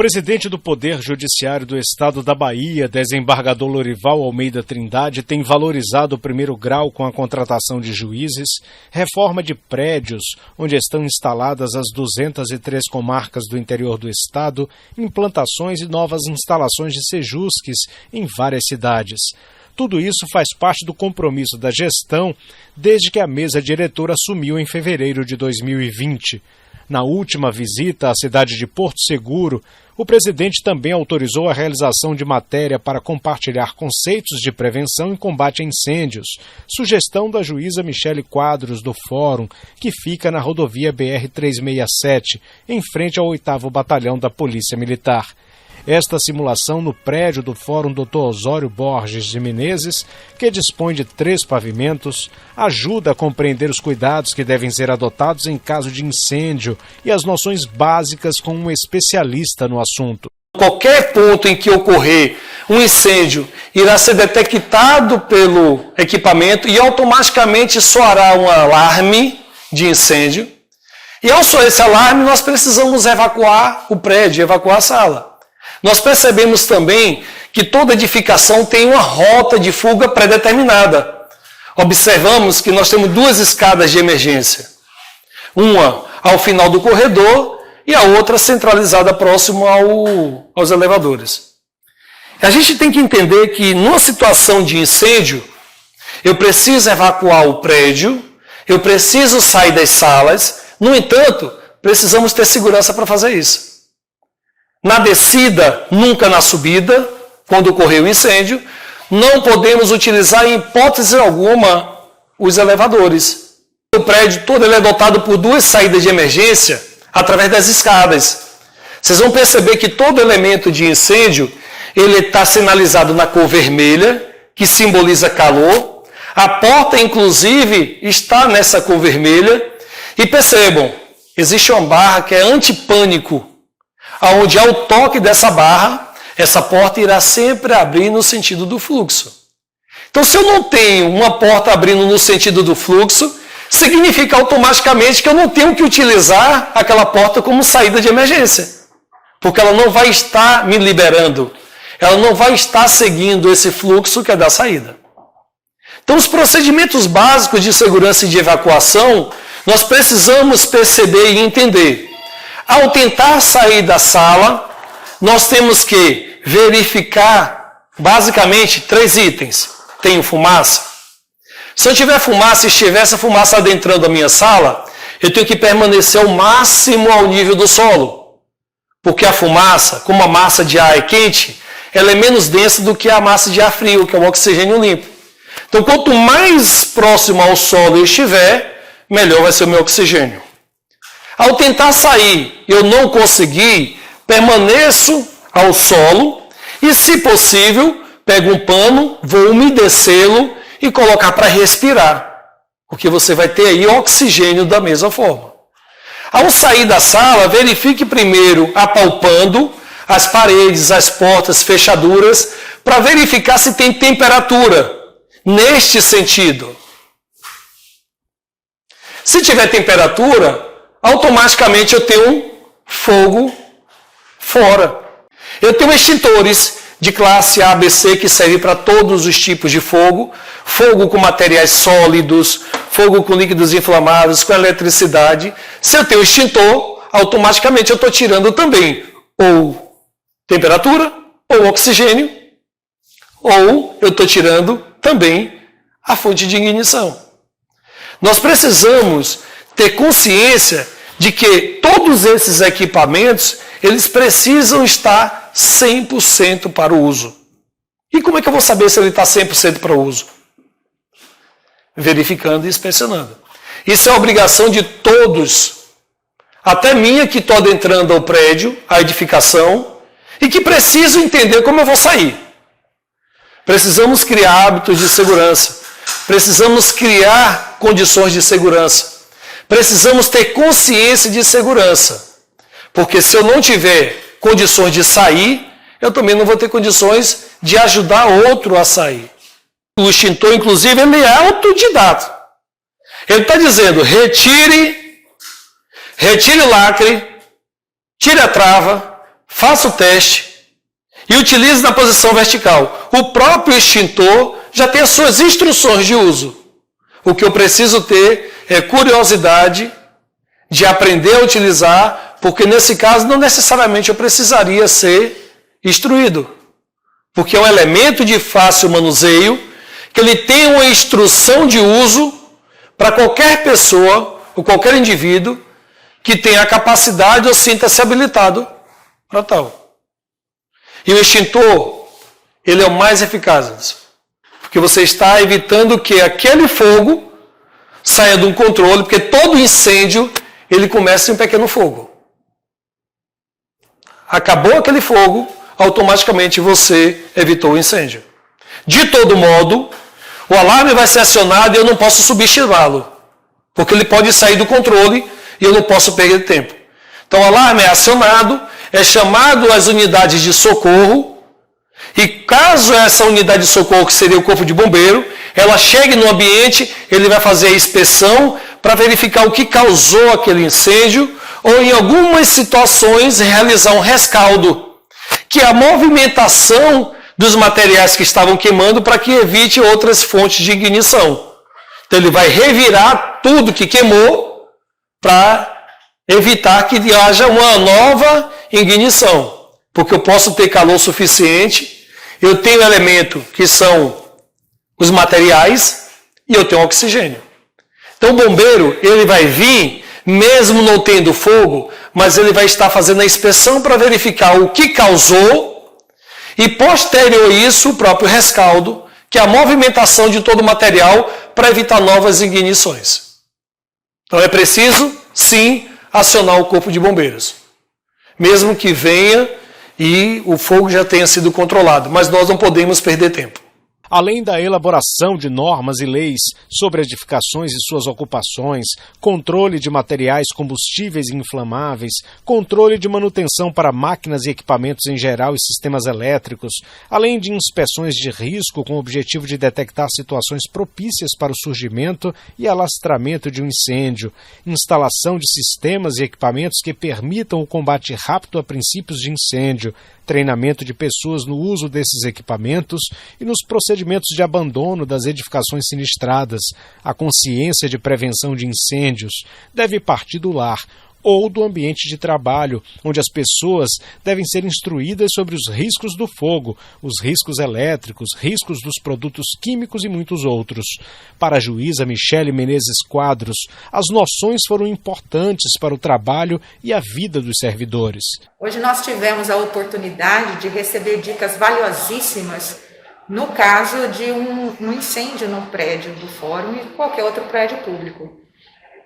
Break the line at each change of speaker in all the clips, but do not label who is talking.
O presidente do Poder Judiciário do Estado da Bahia, desembargador Lorival Almeida Trindade, tem valorizado o primeiro grau com a contratação de juízes, reforma de prédios, onde estão instaladas as 203 comarcas do interior do estado, implantações e novas instalações de sejusques em várias cidades. Tudo isso faz parte do compromisso da gestão desde que a mesa diretora assumiu em fevereiro de 2020. Na última visita à cidade de Porto Seguro, o presidente também autorizou a realização de matéria para compartilhar conceitos de prevenção e combate a incêndios, sugestão da juíza Michele Quadros, do Fórum, que fica na rodovia BR-367, em frente ao 8º Batalhão da Polícia Militar. Esta simulação no prédio do Fórum Dr. Osório Borges de Menezes, que dispõe de 3 pavimentos, ajuda a compreender os cuidados que devem ser adotados em caso de incêndio e as noções básicas com um especialista no assunto.
Qualquer ponto em que ocorrer um incêndio irá ser detectado pelo equipamento e automaticamente soará um alarme de incêndio. E ao soar esse alarme, nós precisamos evacuar o prédio, evacuar a sala. Nós percebemos também que toda edificação tem uma rota de fuga pré-determinada. Observamos que nós temos 2 escadas de emergência. Uma ao final do corredor e a outra centralizada próximo aos elevadores. A gente tem que entender que numa situação de incêndio, eu preciso evacuar o prédio, eu preciso sair das salas, no entanto, precisamos ter segurança para fazer isso. Na descida, nunca na subida, quando ocorreu o incêndio, não podemos utilizar em hipótese alguma os elevadores. O prédio todo ele é dotado por 2 saídas de emergência através das escadas. Vocês vão perceber que todo elemento de incêndio ele está sinalizado na cor vermelha, que simboliza calor. A porta, inclusive, está nessa cor vermelha. E percebam, existe uma barra que é antipânico, onde ao toque dessa barra, essa porta irá sempre abrir no sentido do fluxo. Então, se eu não tenho uma porta abrindo no sentido do fluxo, significa automaticamente que eu não tenho que utilizar aquela porta como saída de emergência, porque ela não vai estar me liberando, ela não vai estar seguindo esse fluxo que é da saída. Então, os procedimentos básicos de segurança e de evacuação, nós precisamos perceber e entender. Ao tentar sair da sala, nós temos que verificar, basicamente, 3 itens. Tenho fumaça? Se eu tiver fumaça e estiver essa fumaça adentrando a minha sala, eu tenho que permanecer ao máximo ao nível do solo. Porque a fumaça, como a massa de ar é quente, ela é menos densa do que a massa de ar frio, que é o oxigênio limpo. Então, quanto mais próximo ao solo eu estiver, melhor vai ser o meu oxigênio. Ao tentar sair, eu não consegui, permaneço ao solo e, se possível, pego um pano, vou umedecê-lo e colocar para respirar, porque você vai ter aí oxigênio da mesma forma. Ao sair da sala, verifique primeiro apalpando as paredes, as portas, fechaduras, para verificar se tem temperatura, neste sentido. Se tiver temperatura, automaticamente eu tenho um fogo fora. Eu tenho extintores de classe A, B, C que servem para todos os tipos de fogo. Fogo com materiais sólidos, fogo com líquidos inflamáveis, com eletricidade. Se eu tenho extintor, automaticamente eu estou tirando também ou temperatura, ou oxigênio, ou eu estou tirando também a fonte de ignição. Nós precisamos ter consciência de que todos esses equipamentos, eles precisam estar 100% para o uso. E como é que eu vou saber se ele está 100% para o uso? Verificando e inspecionando. Isso é obrigação de todos, até minha que estou adentrando ao prédio, à edificação, e que preciso entender como eu vou sair. Precisamos criar hábitos de segurança. Precisamos criar condições de segurança. Precisamos ter consciência de segurança. Porque se eu não tiver condições de sair, eu também não vou ter condições de ajudar outro a sair. O extintor, inclusive, ele é autodidata. Ele está dizendo, retire o lacre, tire a trava, faça o teste e utilize na posição vertical. O próprio extintor já tem as suas instruções de uso. O que eu preciso ter é curiosidade de aprender a utilizar, porque nesse caso não necessariamente eu precisaria ser instruído. Porque é um elemento de fácil manuseio, que ele tem uma instrução de uso para qualquer pessoa ou qualquer indivíduo que tenha a capacidade ou sinta-se habilitado para tal. E o extintor, ele é o mais eficaz, porque você está evitando que aquele fogo saia de um controle, porque todo incêndio, ele começa em um pequeno fogo. Acabou aquele fogo, automaticamente você evitou o incêndio. De todo modo, o alarme vai ser acionado e eu não posso subestimá-lo, porque ele pode sair do controle e eu não posso perder tempo. Então o alarme é acionado, é chamado as unidades de socorro, e caso essa unidade de socorro, que seria o corpo de bombeiro, ela chegue no ambiente, ele vai fazer a inspeção para verificar o que causou aquele incêndio, ou em algumas situações realizar um rescaldo, que é a movimentação dos materiais que estavam queimando para que evite outras fontes de ignição. Então ele vai revirar tudo que queimou para evitar que haja uma nova ignição. Porque eu posso ter calor suficiente, eu tenho elemento que são os materiais e eu tenho oxigênio. Então o bombeiro, ele vai vir, mesmo não tendo fogo, mas ele vai estar fazendo a inspeção para verificar o que causou e posterior a isso o próprio rescaldo, que é a movimentação de todo o material para evitar novas ignições. Então é preciso, sim, acionar o corpo de bombeiros. Mesmo que venha e o fogo já tenha sido controlado, mas nós não podemos perder tempo.
Além da elaboração de normas e leis sobre edificações e suas ocupações, controle de materiais combustíveis e inflamáveis, controle de manutenção para máquinas e equipamentos em geral e sistemas elétricos, além de inspeções de risco com o objetivo de detectar situações propícias para o surgimento e alastramento de um incêndio, instalação de sistemas e equipamentos que permitam o combate rápido a princípios de incêndio, treinamento de pessoas no uso desses equipamentos e nos procedimentos de abandono das edificações sinistradas. A consciência de prevenção de incêndios deve partir do lar ou do ambiente de trabalho, onde as pessoas devem ser instruídas sobre os riscos do fogo, os riscos elétricos, riscos dos produtos químicos e muitos outros. Para a juíza Michele Menezes Quadros, as noções foram importantes para o trabalho e a vida dos servidores.
Hoje nós tivemos a oportunidade de receber dicas valiosíssimas no caso de um incêndio no prédio do fórum e qualquer outro prédio público.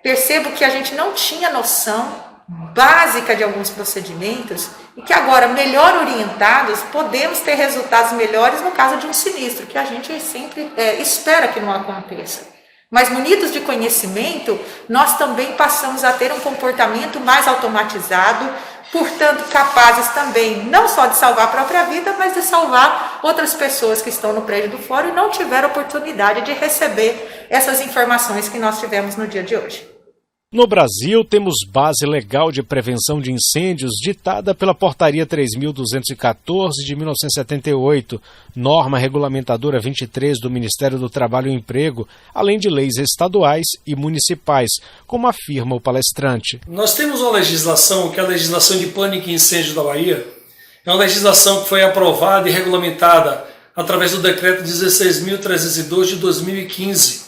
Percebo que a gente não tinha noção básica de alguns procedimentos e que agora, melhor orientados, podemos ter resultados melhores no caso de um sinistro, que a gente sempre espera que não aconteça. Mas munidos de conhecimento, nós também passamos a ter um comportamento mais automatizado, portanto capazes também não só de salvar a própria vida, mas de salvar outras pessoas que estão no prédio do fórum e não tiveram oportunidade de receber essas informações que nós tivemos no dia de hoje.
No Brasil, temos base legal de prevenção de incêndios ditada pela Portaria 3.214 de 1978, norma regulamentadora 23 do Ministério do Trabalho e Emprego, além de leis estaduais e municipais, como afirma o palestrante.
Nós temos uma legislação, que é a legislação de pânico e incêndio da Bahia. É uma legislação que foi aprovada e regulamentada através do decreto 16.302 de 2015.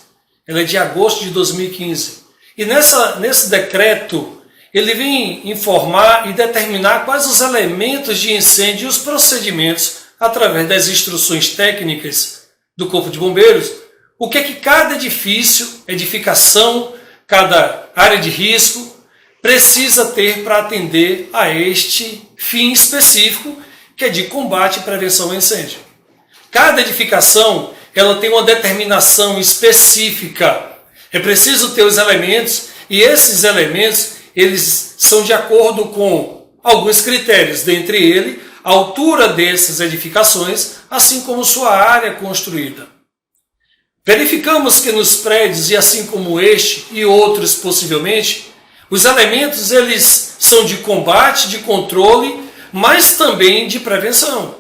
Ela é de agosto de 2015. E nesse decreto, ele vem informar e determinar quais os elementos de incêndio e os procedimentos, através das instruções técnicas do Corpo de Bombeiros, o que é que cada edifício, edificação, cada área de risco, precisa ter para atender a este fim específico, que é de combate e prevenção ao incêndio. Cada edificação, ela tem uma determinação específica. É preciso ter os elementos, e esses elementos, eles são de acordo com alguns critérios, dentre eles, a altura dessas edificações, assim como sua área construída. Verificamos que nos prédios, e assim como este e outros possivelmente, os elementos eles são de combate, de controle, mas também de prevenção.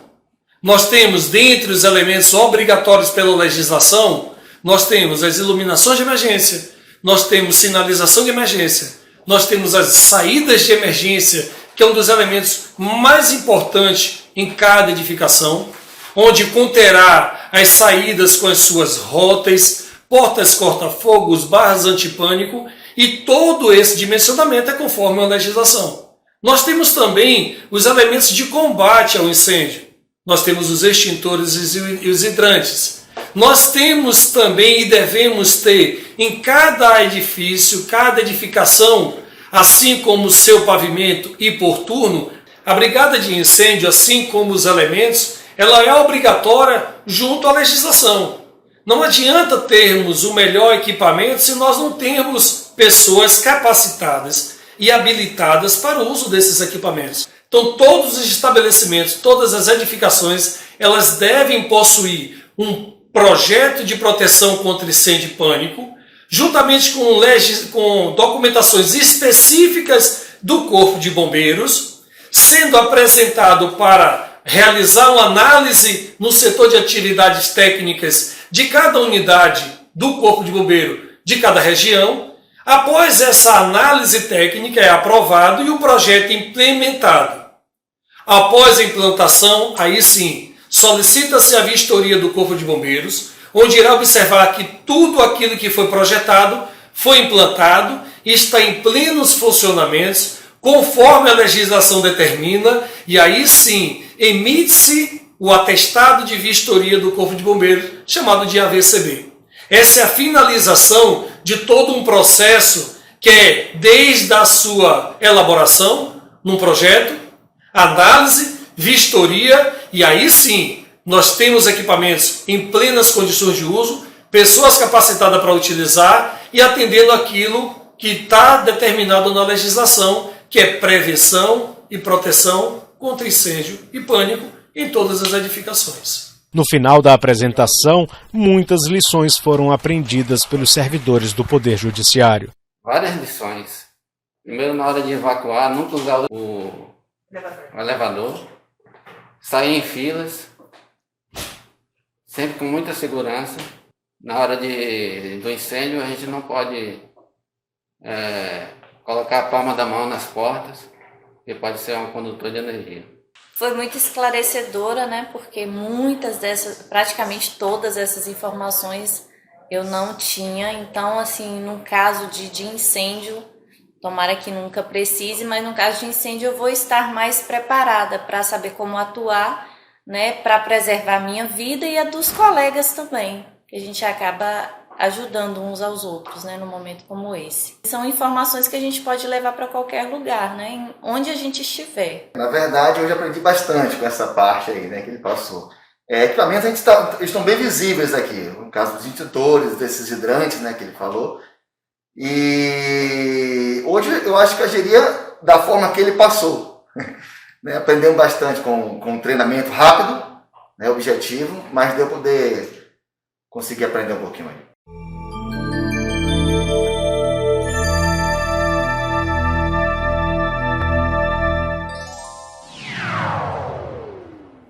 Nós temos, dentre os elementos obrigatórios pela legislação, nós temos as iluminações de emergência, nós temos sinalização de emergência, nós temos as saídas de emergência, que é um dos elementos mais importantes em cada edificação, onde conterá as saídas com as suas róteis, portas corta-fogos, barras antipânico, e todo esse dimensionamento é conforme a legislação. Nós temos também os elementos de combate ao incêndio. Nós temos os extintores e os hidrantes. Nós temos também e devemos ter em cada edifício, cada edificação, assim como o seu pavimento e por turno, a brigada de incêndio, assim como os elementos, ela é obrigatória junto à legislação. Não adianta termos o melhor equipamento se nós não temos pessoas capacitadas e habilitadas para o uso desses equipamentos. Então, todos os estabelecimentos, todas as edificações, elas devem possuir um projeto de proteção contra incêndio e pânico, juntamente com documentações específicas do Corpo de Bombeiros, sendo apresentado para realizar uma análise no setor de atividades técnicas de cada unidade do Corpo de Bombeiro de cada região. Após essa análise técnica é aprovado e o projeto implementado. Após a implantação, aí sim, solicita-se a vistoria do Corpo de Bombeiros, onde irá observar que tudo aquilo que foi projetado foi implantado e está em plenos funcionamentos, conforme a legislação determina, e aí sim emite-se o atestado de vistoria do Corpo de Bombeiros, chamado de AVCB. Essa é a finalização de todo um processo que é desde a sua elaboração, num projeto, análise, vistoria, e aí sim nós temos equipamentos em plenas condições de uso, pessoas capacitadas para utilizar e atendendo aquilo que está determinado na legislação, que é prevenção e proteção contra incêndio e pânico em todas as edificações.
No final da apresentação, muitas lições foram aprendidas pelos servidores do Poder Judiciário.
Várias lições. Primeiro, na hora de evacuar, nunca usar o elevador, sair em filas, sempre com muita segurança. Na hora do incêndio, a gente não pode colocar a palma da mão nas portas, porque pode ser um condutor de energia.
Foi muito esclarecedora, né? Porque praticamente todas essas informações eu não tinha. Então, assim, no caso de incêndio, tomara que nunca precise, mas no caso de incêndio eu vou estar mais preparada para saber como atuar, né? Para preservar a minha vida e a dos colegas também, que a gente acaba ajudando uns aos outros, né, num momento como esse. São informações que a gente pode levar para qualquer lugar, né, onde a gente estiver.
Na verdade, hoje aprendi bastante com essa parte aí, né, que ele passou. Equipamentos eles estão bem visíveis aqui, no caso dos extintores, desses hidrantes, né, que ele falou. E hoje eu acho que agiria da forma que ele passou. Né, aprendemos bastante com um treinamento rápido, né, objetivo, mas deu poder conseguir aprender um pouquinho aí.